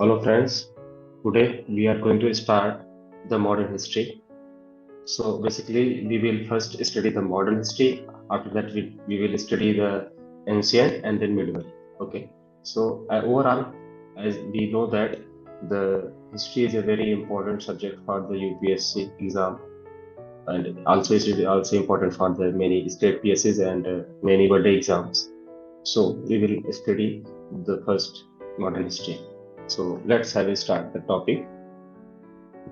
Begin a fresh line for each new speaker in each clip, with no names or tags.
Hello friends, today we are going to start the modern history. So basically we will first study the modern history, after that we will study the ancient and then medieval. Okay, so overall, as we know that the history is a very important subject for the UPSC exam, and also it is also important for the many state PSCs and many birthday exams. So we will study the first modern history. So let's have a start the topic.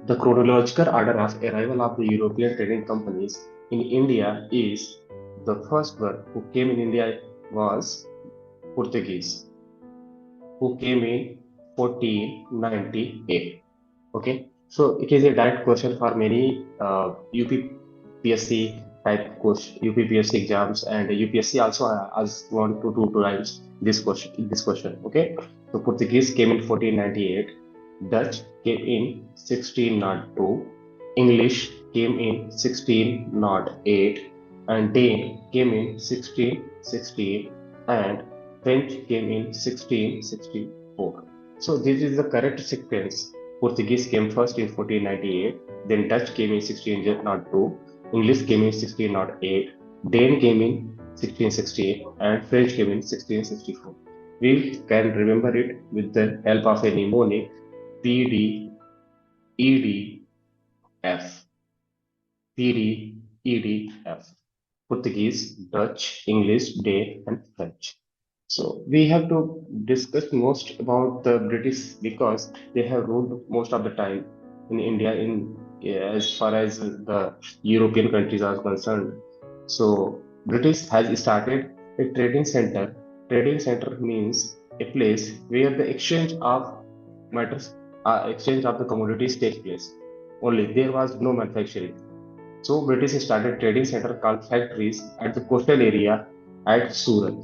The chronological order of arrival of the European trading companies in India is the first one who came in India was Portuguese, who came in 1498. Okay, so it is a direct question for many UPPSC type question, UPPSC exams, and UPSC also has one to two times this question. This question, okay. So Portuguese came in 1498, Dutch came in 1602, English came in 1608, and Dane came in 1616, and French came in 1664. So this is the correct sequence. Portuguese came first in 1498, then Dutch came in 1602, English came in 1608, Dane came in 1668, and French came in 1664. We can remember it with the help of a mnemonic PDEDF. PDEDF. Portuguese, Dutch, English, Dane, and French. So we have to discuss most about the British because they have ruled most of the time in India in as far as the European countries are concerned. So British has started a trading center. Trading center means a place where the exchange of matters, exchange of the commodities takes place. Only there was no manufacturing. So British started trading center called factories at the coastal area at Surat.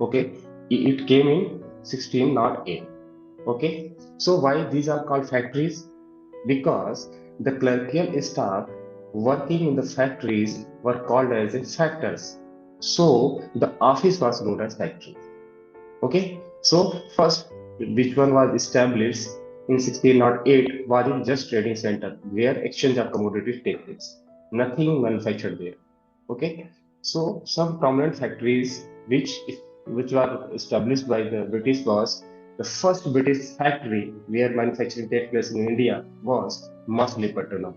Okay, it came in 1608. Okay, so why these are called factories? Because the clerical staff working in the factories were called as a factors. So the office was known as factory. Okay, so first, which one was established in 1608 was in just trading center where exchange of commodities take place. Nothing manufactured there. Okay, so some prominent factories which were established by the British was the first British factory where manufacturing takes place in India was Machilipatnam.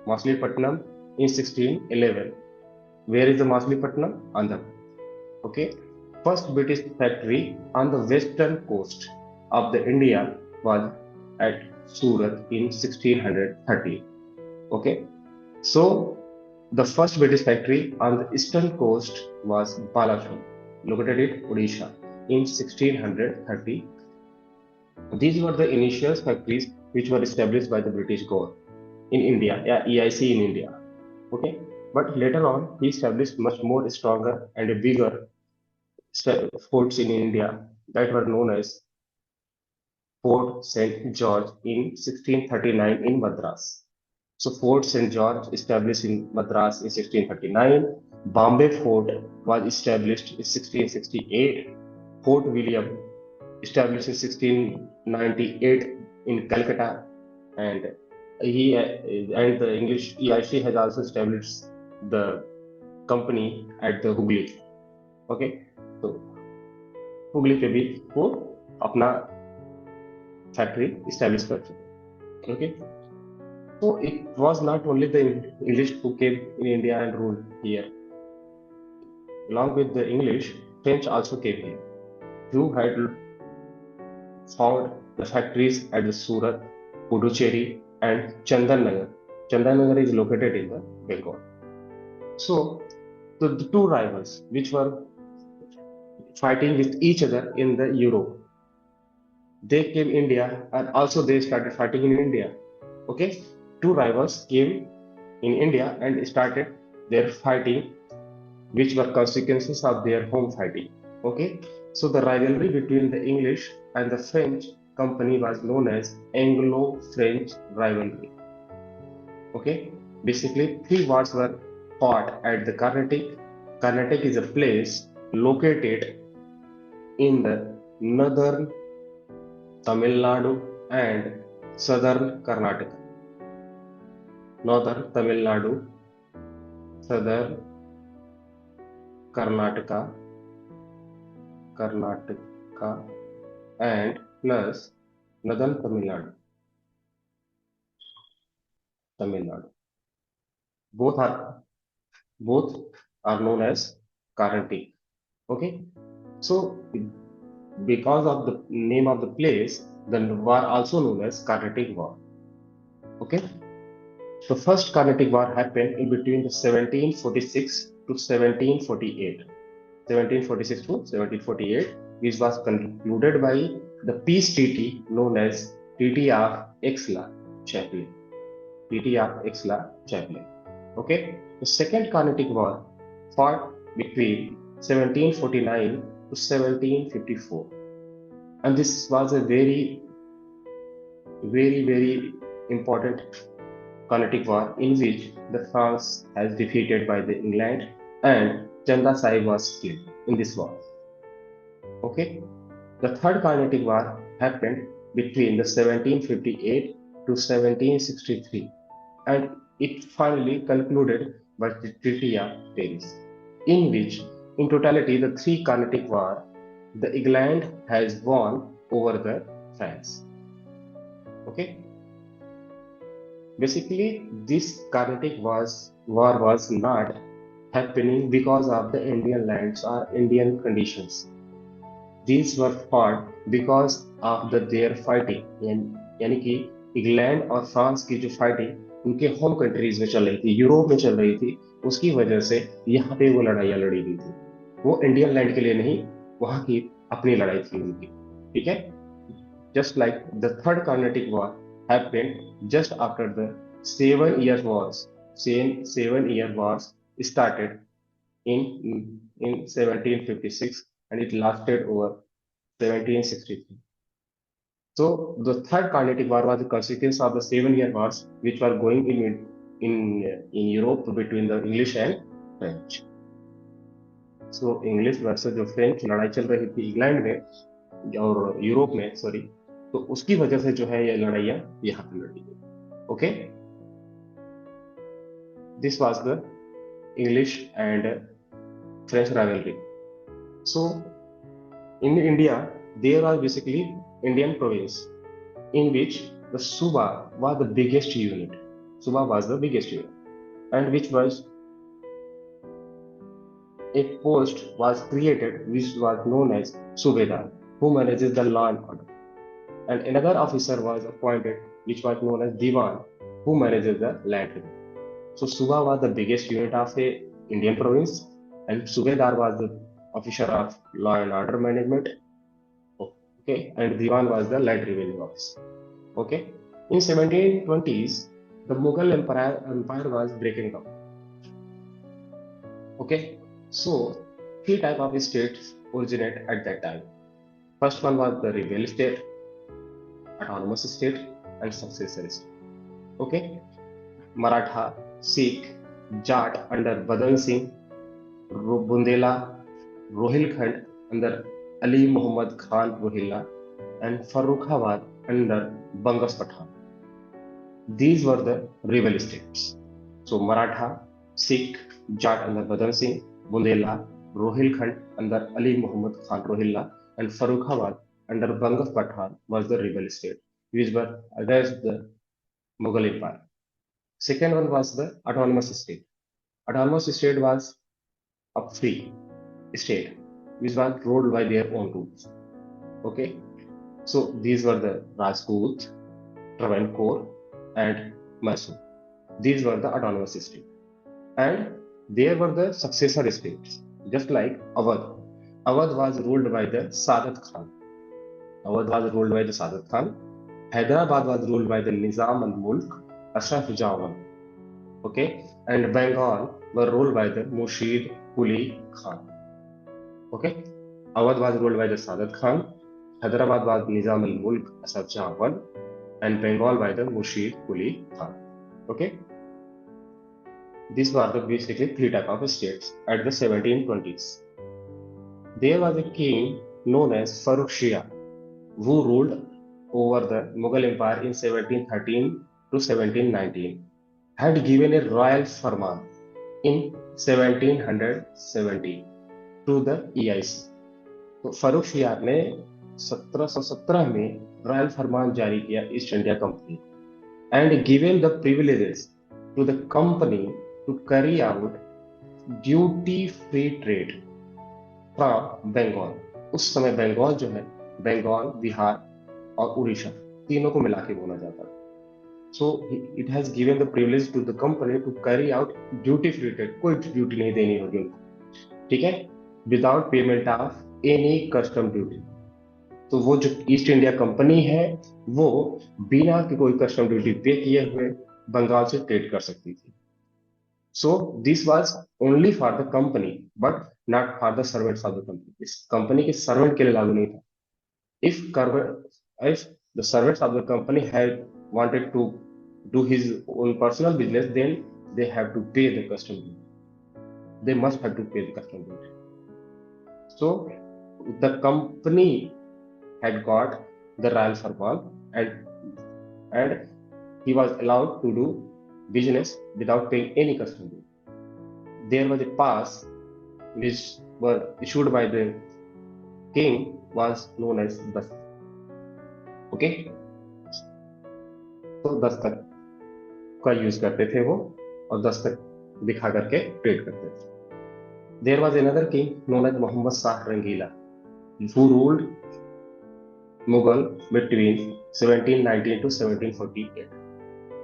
Machilipatnam in 1611. Where is the Machilipatnam? Andhra Pradesh. Okay, first British factory on the western coast of the India was at Surat in 1630. Okay, so the first British factory on the eastern coast was Balashur, located in Odisha in 1630. These were the initial factories which were established by the British government in India, yeah, EIC in India. Okay, but later on he established much more stronger and a bigger forts in India that were known as Fort St. George in 1639 in Madras. So Fort St. George established in Madras in 1639. Bombay Fort was established in 1668. Fort William established in 1698 in Calcutta, and he and the English EIC has also established the company at the Hooghly. Okay, so Hooghly पे भी वो अपना factory established कर चुके. Okay, so it was not only the English who came in India and ruled here. Along with the English, French also came here, who had found the factories at the Surat, Puducherry, and Chandannagar. Chandannagar is located in the Bengal. So the two rivals which were fighting with each other in the Europe, they came India and also they started fighting in India. Okay, two rivals came in India and started their fighting, which were consequences of their home fighting. Okay, so the rivalry between the English and the French company was known as Anglo-French rivalry. Okay, basically three wars were fought at the Carnatic. Carnatic is a place located in the northern Tamil Nadu, and southern Karnataka. Northern Tamil Nadu, southern Karnataka, and plus northern Tamil Nadu. Both are both are known as Karanti. Okay, so because of the name of the place, the war also known as Carnatic War. Okay, the first Carnatic War happened in between the 1746 to 1748. 1746 to 1748, which was concluded by the peace treaty known as Treaty of Aix-la-Chapelle. Treaty of Aix-la-Chapelle. Okay, the Second Carnatic War fought between 1749 to 1754, and this was a very important Carnatic War in which the France has defeated by the England and Chanda Sahib was killed in this war. Okay, the Third Carnatic War happened between the 1758 to 1763, and it finally concluded by the Treaty of Paris, in which, in totality, the three Carnatic War, the England has won over the France. Okay, basically, this Carnatic war was not happening because of the Indian lands or Indian conditions. These were fought because of their fighting, यानी कि England और France की जो fighting उनके home countries में चल रही थी, यूरोप में चल रही थी, उसकी वजह से यहाँ पे वो लड़ाइयाँ लड़ी गई थी। वो इंडियन लैंड के लिए नहीं, वहाँ की अपनी लड़ाई थी उनकी। ठीक है, just like the third Carnatic War happened just after the 7 year wars. 7 year wars started in 1756 and it lasted over 1763. So the third Carnatic War was a consequence of the 7 year wars which were going in Europe between the English and French. So English versus जो French लड़ाई चल रही थी England में और Europe में, sorry, तो उसकी वजह से जो है ये लड़ाइयाँ यहाँ पे लड़ी गई। Okay, this was the English and French rivalry. So in India there are basically Indian province in which the Suba was the biggest unit. Suba was the biggest unit, and which was a post was created which was known as Subedar, who manages the law and order. And another officer was appointed which was known as Diwan, who manages the land. So Suba was the biggest unit of a Indian province, and Subedar was the officer of law and order management. Okay, and Diwan was the land revenue officer. Okay, in 1720s, the Mughal empire was breaking down. Okay, so three types of states originate at that time. First one was the rebel state, autonomous state, and successor state. Okay, Maratha, Sikh, Jat under Badan Singh, Bundela, Rohilkhand under Ali Muhammad Khan Rohilla, and Farrukhabad under Bangas Pathan. These were the rebel states. So Maratha, Sikh, Jat under Badan Singh, Bundela, Rohilkhand under Ali Muhammad Khan Rohilla, and Farrukhabad under Bangas Pathan was the rebel state, which were against the Mughal Empire. Second one was the autonomous state. Autonomous state was a free state, which was ruled by their own rules. Okay, so these were the Rajput, Travancore, and Mysore. These were the autonomous states. And there were the successor states, just like Awadh. Awadh was ruled by the Sadat Khan. Awadh was ruled by the Sadat Khan. Hyderabad was ruled by the Nizam al-Mulk, Ashraf Jawan. Okay, and Bengal were ruled by the Murshid Quli Khan. Okay, Awadh was ruled by the Sadat Khan. Hyderabad was Nizam al-Mulk, Ashraf Jawan, and Bengal by the Murshid Quli Khan. Okay, these were the basically three types of states at the 1720s. There was a king known as Farrukh Shah who ruled over the Mughal Empire in 1713 to 1719, had given a royal farman in 1770 to the EIC. तो फर्रुख सियार ने 1717 में royal फरमान जारी किया east India company and given the privileges to the company to carry out duty free trade from Bengal. उस समय बंगाल जो है, बंगाल, बिहार और उड़ीसा तीनों को मिला के बोला जाता है. So it has given the privilege to the company to carry out duty free trade. कोई ड्यूटी नहीं देनी होगी उनको, ठीक है, without payment of any custom duty. तो वो जो ईस्ट इंडिया कंपनी है वो बिना कि कोई कस्टम ड्यूटी पे किए हुए बंगाल से ट्रेड कर सकती थी. So this was only for the company but not for the servants of the company. इस कंपनी के सर्वेंट के लिए लागू नहीं था. If the servants of the company had wanted to do his own personal business then they have to pay the custom duty. They must have to pay the custom duty. So the company had got the royal farman and he was allowed to do business without paying any custom duty. There was a pass which were issued by the king was known as Buxar. Okay, तो दस्तक का use करते थे वो और दस्तक दिखा करके trade करते थे. There was another king known as Muhammad Shah Rangila who ruled Mughal between 1719 to 1748.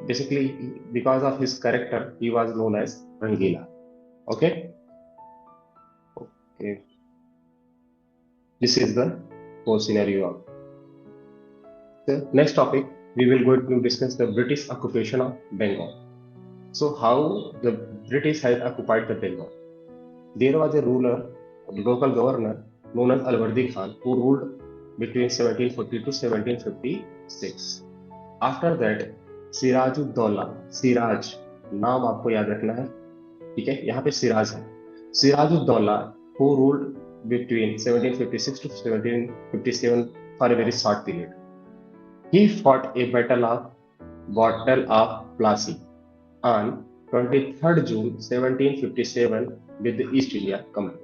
Basically, because of his character, he was known as Rangila. Okay? Okay. This is the whole scenario of. The next topic, we will go to discuss the British occupation of Bengal. So, how the British had occupied the Bengal. There was a ruler, a local governor known as Alwardi Khan, who ruled between 1740 to 1756. After that, Siraj-ud-Daulah, Siraj नाम आपको याद रखना है, ठीक है, यहाँ पे सिराज है. Sirajuddaulah who ruled between 1756 to 1757 for a very short period. He fought a battle of Plassey on 23rd June 1757 with the East India Company.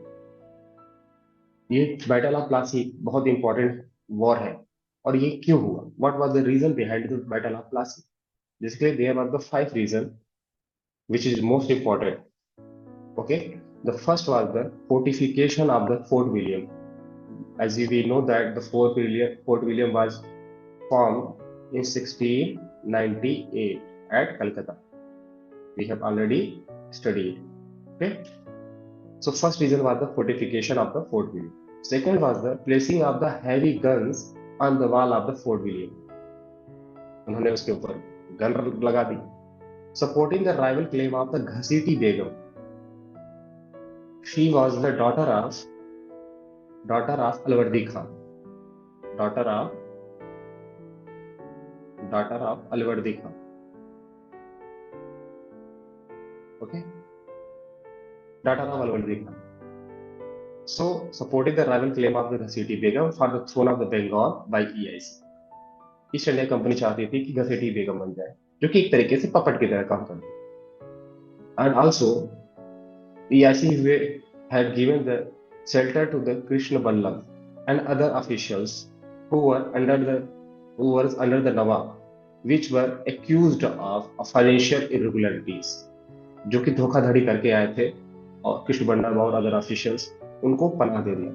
ये बैटल ऑफ प्लासी बहुत इंपॉर्टेंट वॉर है. और ये क्यों हुआ? What was the reason behind the battle of Plassey? Basically there are the 5 reason which is most important. Okay, the first was the fortification of the Fort William. As we know that the Fort William was formed in 1698 at Calcutta. We have already studied. Okay, so first reason was the fortification of the Fort William. Second was the placing of the heavy guns on the wall of the Fort William. उन्होंने उसके ऊपर gun लगा दी. Supporting the rival claim of the Ghaseti Begum. She was the daughter of Alwardi Khan. Daughter of Alwardi Khan. Okay, daughter of Alwardi Khan. So supporting the rival claim of the Ghaseti Begum for the throne of the Bengal by EIC. East India Company चाहती थी कि घसीटी बेगम बन जाए, जो कि एक तरीके से पपट की तरह काम करती. And also EIC had given the shelter to the Krishna Ballam and other officials who were under the Nawab, which were accused of financial irregularities, जो कि धोखाधड़ी करके आए थे, और कृष्ण बल्लम और अदर ऑफिशियल्स उनको पनाह दे दिया.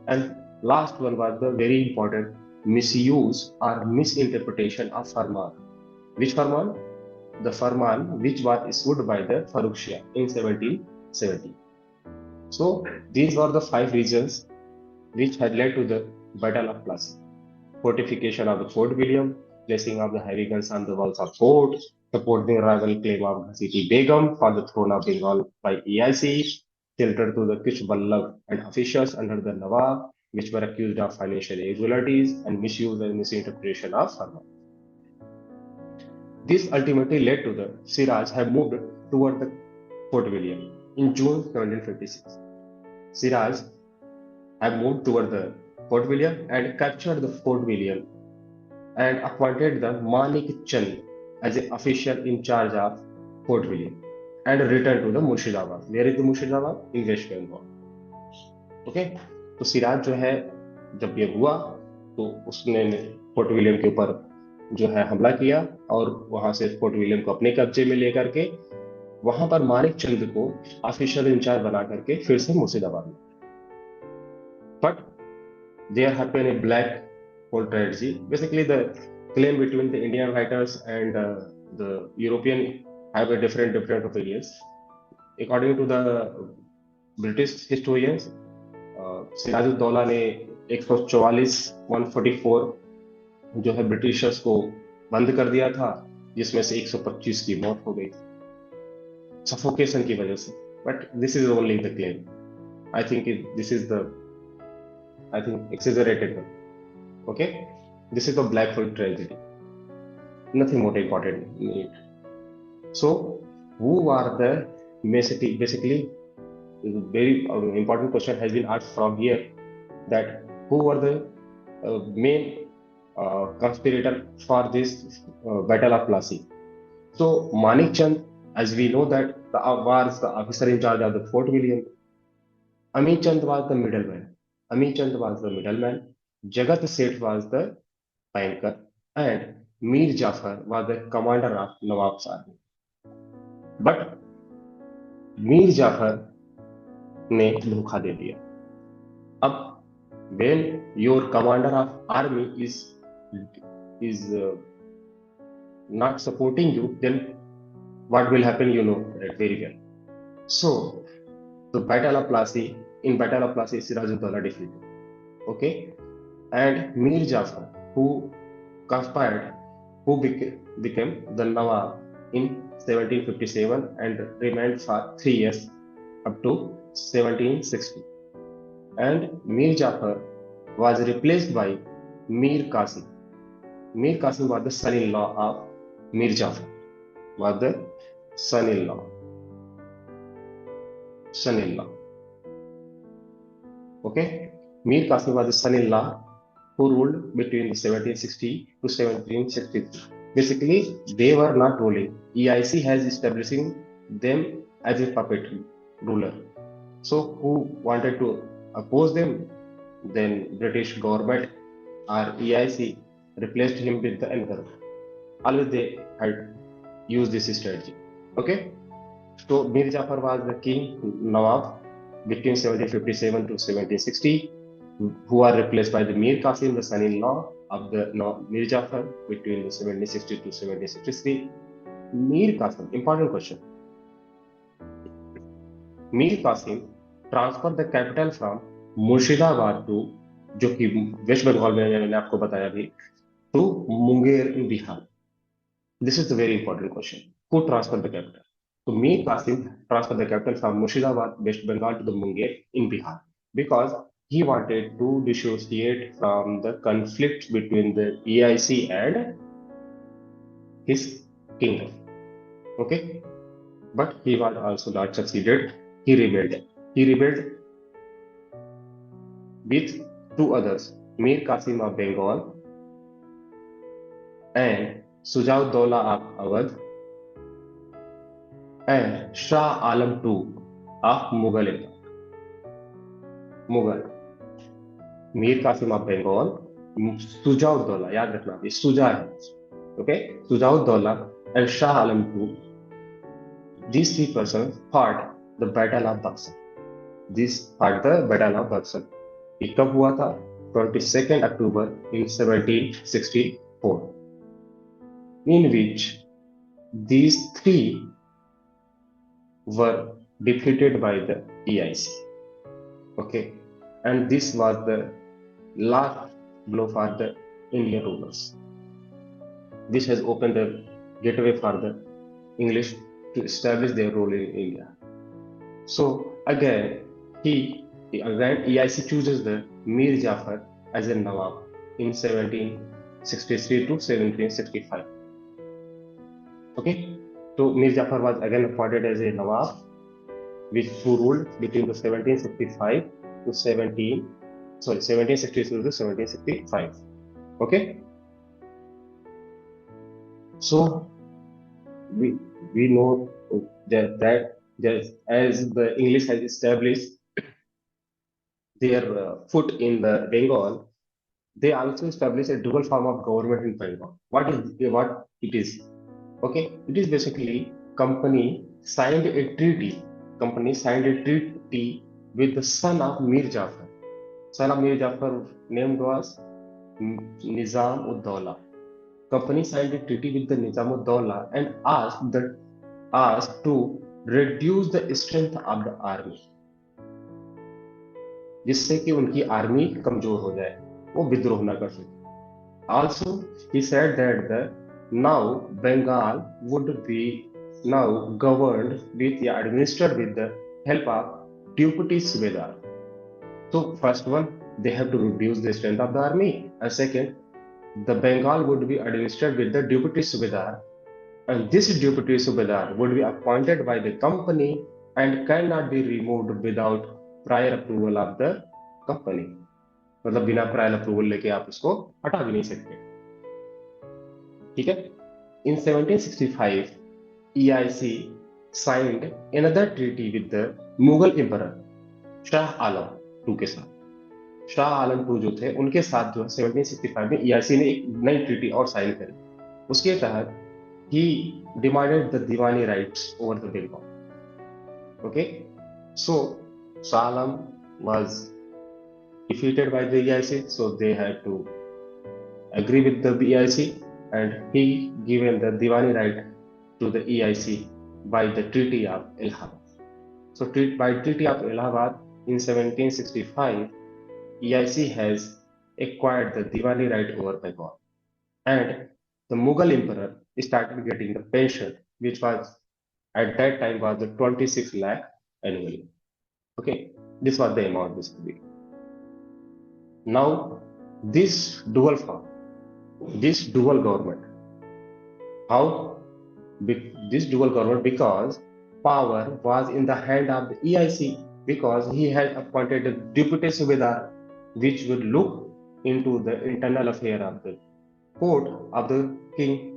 And last one was the very important misuse or misinterpretation of farman. Which farman? The farman which was issued by the Farrukh Shah in 1770. So these were the 5 reasons which had led to the Battle of Plassey. Fortification of the Fort William, placing of the heavy guns on the walls of fort, supporting the rival claim of Ghasiti Begum for the throne of Bengal by EIC, shelter to the Kish Ballab and officials under the Nawab, which were accused of financial irregularities and misuse and misinterpretation of farman. This ultimately led to the Siraj have moved toward the Fort William in June 1756. Siraj have moved toward the Fort William and captured the Fort William and appointed the Manik Chand as an official in charge of Fort William and returned to the Murshidabad. Where is the Murshidabad? In West Bengal. Okay, तो सिराज जो है जब ये हुआ तो उसने fort William के ऊपर जो है हमला किया और वहां से फोर्ट विलियम को अपने कब्जे में लेकर के वहां पर मानिक चंद को ऑफिशियल इंचार्ज बना करके फिर से मुर्शिदाबाद में, but there happen a black hole tragedy. Basically the claim between the Indian writers and the European have a different opinions. According to the British historians, Sirajuddaulah ने 144 144 जो है ब्रिटिशर्स को बंद कर दिया था, जिसमें से 125 की मौत हो गई सफोकेशन की वजह से. But this is only the claim. I think this is the एक्सेजरेटेड one. Okay, this is the black hole tragedy, nothing more important. So who are the basically very important question has been asked from here, that who were the main conspirator for this battle of Plassey. So Manik Chand, as we know, that was the officer in charge of the Fort William. Amit Chand was the middleman. Jagat Seth was the banker, and Mir Jafar was the commander of Nawab's army. But Mir Jafar ने धोखा दे दिया. अब when your commander of army is not supporting you, then what will happen? You know that very well. So the Battle of Plassey, Sirajuddaulah defeated. Okay, and Mir Jafar, who conspired, who became the Nawab in 1757 and remained for 3 years up to 1760. And Mir Jafar was replaced by Mir Qasim. Mir Qasim was the son-in-law of Mir Jafar. Was the son-in-law. Okay, Mir Qasim was the son-in-law who ruled between 1760 to 1763. Basically, they were not ruling. EIC has establishing them as a puppet ruler. So, who wanted to oppose them? Then British government or EIC replaced him with the another. Always they had used this strategy. Okay, so Mir Jafar was the king Nawab between 1757 to 1760. Who are replaced by the Mir Qasim, the son-in-law of the Mir Jafar between 1760 to 1763. Mir Qasim, important question. Mir Qasim transferred the capital from Murshidabad to, जो कि waste Bengal में मैंने आपको बताया भी, to Munger in Bihar. This is the very important question. Who transferred the capital? So Mir Qasim transferred the capital from Murshidabad, West Bengal, to the Munger in Bihar, because he wanted to dissociate from the conflict between the EIC and his kingdom. Okay, but he was also not succeeded. He rebelled with two others, Mir Qasim of Bengal and Sujaud-Dawla of Awadh and Shah Alam II of Mughal Empire. Mir Qasim of Bengal, Shujauddaulah, याद रखना ये सुजा है. Okay, Shujauddaulah and Shah Alam II, these three persons fought the battle of Buxar. ये कब हुआ था? 22 October in 1764, in which these three were defeated by the EIC. Okay, and this was the last blow for the Indian rulers. This has opened the gateway for the English to establish their role in India. So again, EIC chooses the Mir Jafar as a Nawab in 1763 to 1765. Okay, so Mir Jafar was again appointed as a Nawab, who ruled between the 1763 to 1765. Okay, So we we know that just as the English has established their foot in the Bengal, they also established a dual form of government in Bengal. What it is? Okay, it is basically signed a treaty. Company signed a treaty with the son of Mir Jafar. Son of Mir Jafar named was Nizam ud Dawla. Company signed a treaty with the Nizam ud Dawla and asked to reduce the strength of the army, जिससे कि उनकी army कमजोर हो जाए, वो विद्रोह ना कर सके. Also, he said that the now Bengal would be now governed with, yeah, administered with the help of deputy subedar. So first one, they have to reduce the strength of the army, and second, the Bengal would be administered with the deputy subedar, and this deputy subedar would be appointed by the company and cannot be removed without prior approval of the company. मतलब बिना prior approval लेके आप उसको हटा भी नहीं सकते. ठीक है. In 1765, EIC signed another treaty with the Mughal Emperor Shah Alam two के साथ. शाह आलम टू जो थे उनके साथ जो है 1765 में EIC ने एक नई ट्रीटी और साइन करी. उसके तहत he demanded the Diwani rights over the Bengal. Okay, so Shah Alam was defeated by the EIC, so they had to agree with the EIC, and he given the Diwani right to the EIC by the Treaty of Allahabad. So by Treaty of Allahabad in 1765, EIC has acquired the Diwani right over Bengal, and the Mughal emperor started getting the pension, which was at that time was the 26 lakh annually. Okay, this was the amount basically. Now this dual form, this dual government, how this dual government, because power was in the hand of the EIC, because he had appointed a deputy subedar which would look into the internal affair of the court of the king,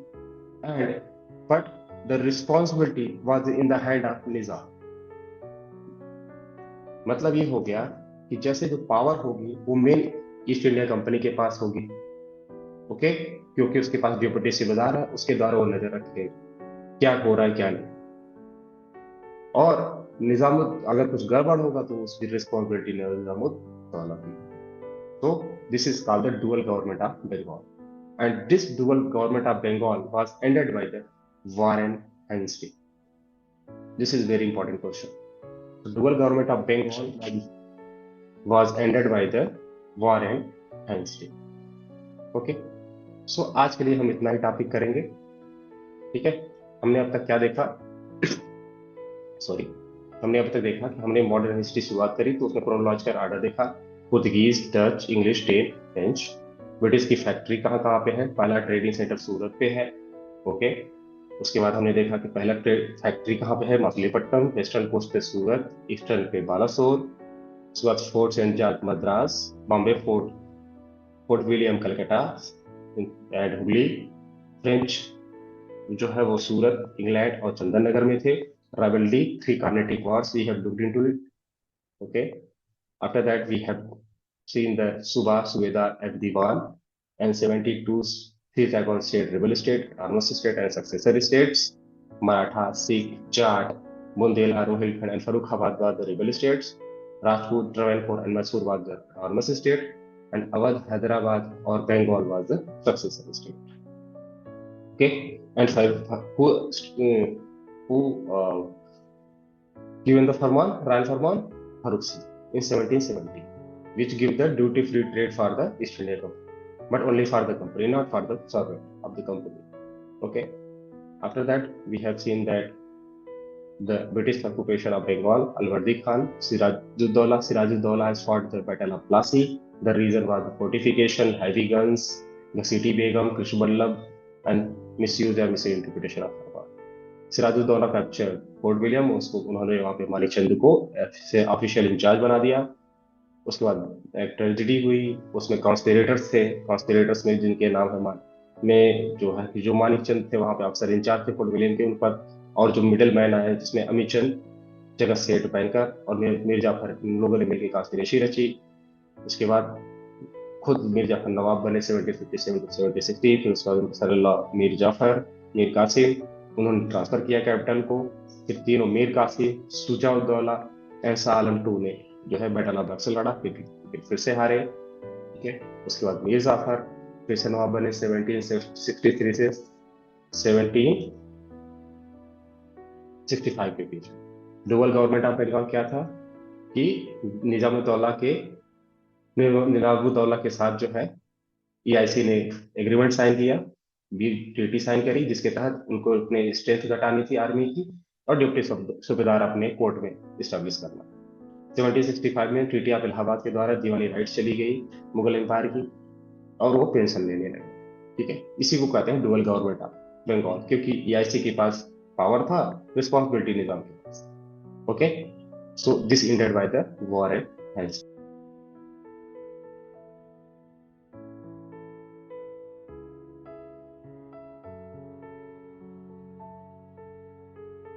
and but the responsibility was in the hand of Nizam. मतलब ये हो गया कि जैसे जो power होगी वो main east India company के पास होगी. ओके, क्योंकि उसके पास डिप्टी सूबेदार है, उसके द्वारा वो नजर रखेगा क्या हो रहा है क्या नहीं. और निजामुद्दीन अगर कुछ गड़बड़ होगा तो उसकी रिस्पॉन्सिबिलिटी निजामुद्दौला की. So this is called the dual government of Bengal, and this dual government of Bengal was ended by the Warren Hastings. This is very important question. The dual government of Bengal was ended by the Warren Hastings. Okay, so आज के लिए हम इतना ही topic करेंगे. ठीक है, हमने अब तक क्या देखा? हमने अब तक देखा कि हमने मॉडर्न हिस्ट्री शुरुआत करी तो उसमें क्रोनोलॉजिकल ऑर्डर देखा. Portuguese, Dutch, English, Dane, French. British की फैक्ट्री कहाँ कहाँ पे है? पहला ट्रेडिंग सेंटर सूरत पे है. ओके, उसके बाद हमने देखा कि पहला फैक्ट्री कहाँ पे है? मछलीपट्टनम. वेस्टर्न कोस्ट पे सूरत, ईस्टर्न पे बालासोर. उसके बाद Fort Saint George Madras, Bombay Fort, Fort William Calcutta and Hooghly. French जो है वो सूरत, इंग्लैंड और चंदन नगर में थे. Rivalry, 3 Carnatic Wars, we have looked into it. Okay. After that, we have seen the Suba, Subedar, and Diwan, and 72 three Taiwan state, rebel state, autonomous state, and successor states. Maratha, Sikh, Jat, Bundela, Rohilkhand, and Farrukhabad were the rebel states. Rajput, Travancore, and Mysore was the autonomous state, and Awadh, Hyderabad, or Bengal was the successor state. Okay, and who given the Royal Farman? Farooq Singh in 1770, which give the duty-free trade for the East India Company, but only for the company, not for the servant of the company. Okay. After that, we have seen that the British occupation of Bengal, Alwardi Khan, Sirajuddaulah has fought the Battle of Plassey. The reason was the fortification, heavy guns, the city Begum, Krishballab, and misuse or misinterpretation of the war. Sirajuddaulah capture Fort William, उसको उन्होंने वहां पे मालिक चंद को official in charge बना दिया. उसके बाद एक ट्रेजेडी हुई, उसमें कॉन्स्पिरेटर्स थे. कॉन्स्पिरेटर्स में जिनके नाम है में जो है कि जो मानिकचंद थे वहां पे अफसर इंचार्ज थे फोर्ट विलियम के उन पर, और जो मिडिल मैन आए जिसमें अमीचंद, जगत सेठ बैंकर और मीर जाफर, इन लोगों ने मिलकर कॉन्स्पिरेसी रची। उसके बाद खुद मीर जाफर नवाब बने 1757 से 1760। फिर उसके बाद उनके son-in-law मीर जाफर, मीर कासिम, उन्होंने ट्रांसफर किया कैपिटल को। फिर तीनों मीर कासिम, शुजा-उद-दौला एंड शाह आलम टू ने जो है बैटल ऑफ बक्सर लड़ा, फिर से हारे। ठीक है। उसके बाद मीर जाफर फिर से नवाब बने 1763 से 1765 के बीच। डुअल गवर्नमेंट ऑफ बंगाल क्या था कि निजामुद्दौला के निजामुद्दौला के साथ जो है ईआईसी ने एग्रीमेंट साइन किया, बी ट्रीटी साइन करी, जिसके तहत उनको अपने स्ट्रेंथ घटानी थी आर्मी की, और डिप्टी सूबेदार अपने कोर्ट में इस्टेब्लिश करना। 1765 में ट्रीटी ऑफ इलाहाबाद के द्वारा दीवानी राइट्स चली गई मुगल एम्पायर की, और वो पेंशन लेने लगे। ठीक है। इसी को कहते हैं डुअल गवर्नमेंट ऑफ बंगाल, क्योंकि ईआईसी के पास पावर था, रिस्पॉन्सिबिलिटी निजाम के पास। Okay. So this ended by the war and